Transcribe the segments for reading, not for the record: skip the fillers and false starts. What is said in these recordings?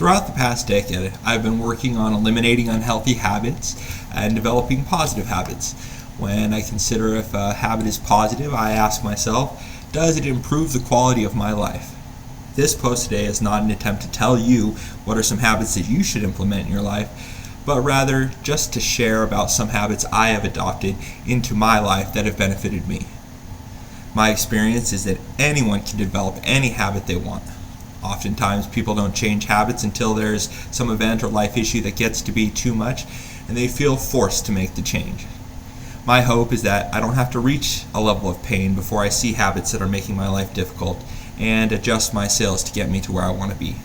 Throughout the past decade, I've been working on eliminating unhealthy habits and developing positive habits. When I consider if a habit is positive, I ask myself, does it improve the quality of my life? This post today is not an attempt to tell you what are some habits that you should implement in your life, but rather just to share about some habits I have adopted into my life that have benefited me. My experience is that anyone can develop any habit they want. Oftentimes people don't change habits until there's some event or life issue that gets to be too much and they feel forced to make the change. My hope is that I don't have to reach a level of pain before I see habits that are making my life difficult and adjust my sails to get me to where I want to be.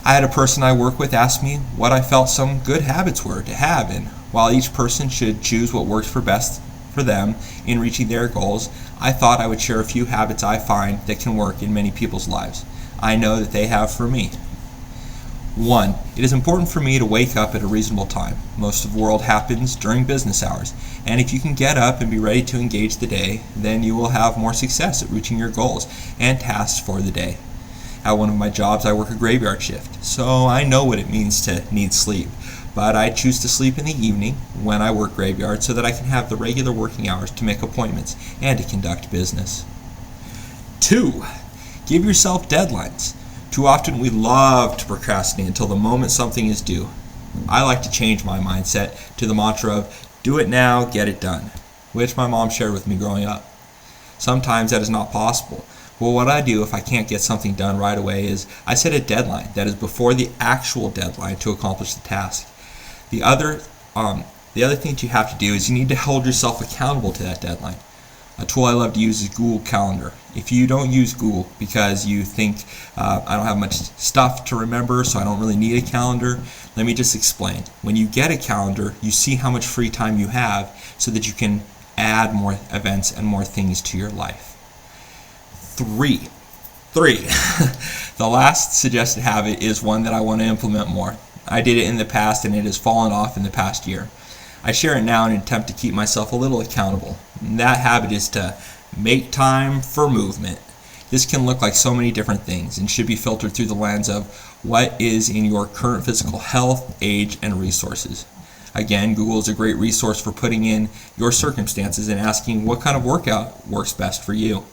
I had a person I work with ask me what I felt some good habits were to have, and while each person should choose what works for best for them in reaching their goals, I thought I would share a few habits I find that can work in many people's lives. I know that they have for me. 1. It is important for me to wake up at a reasonable time. Most of the world happens during business hours, and if you can get up and be ready to engage the day, then you will have more success at reaching your goals and tasks for the day. At one of my jobs, I work a graveyard shift, so I know what it means to need sleep. But I choose to sleep in the evening when I work graveyard so that I can have the regular working hours to make appointments and to conduct business. 2. Give yourself deadlines. Too often we love to procrastinate until the moment something is due. I like to change my mindset to the mantra of do it now, get it done, which my mom shared with me growing up. Sometimes that is not possible. Well, what I do if I can't get something done right away is I set a deadline that is before the actual deadline to accomplish the task. The other thing that you have to do is you need to hold yourself accountable to that deadline. A tool I love to use is Google Calendar. If you don't use Google because you think I don't have much stuff to remember, so I don't really need a calendar, let me just explain. When you get a calendar, you see how much free time you have so that you can add more events and more things to your life. 3. The last suggested habit is one that I want to implement more. I did it in the past and it has fallen off in the past year. I share it now in an attempt to keep myself a little accountable. And that habit is to make time for movement. This can look like so many different things and should be filtered through the lens of what is in your current physical health, age, and resources. Again, Google is a great resource for putting in your circumstances and asking what kind of workout works best for you.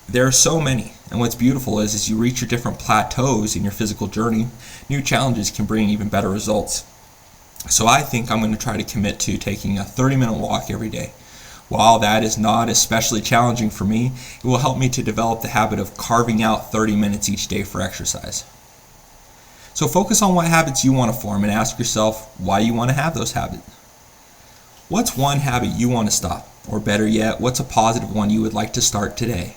There are so many, and what's beautiful is as you reach your different plateaus in your physical journey, new challenges can bring even better results. So I think I'm going to try to commit to taking a 30-minute walk every day. While that is not especially challenging for me, it will help me to develop the habit of carving out 30 minutes each day for exercise. So focus on what habits you want to form and ask yourself why you want to have those habits. What's one habit you want to stop? Or better yet, what's a positive one you would like to start today?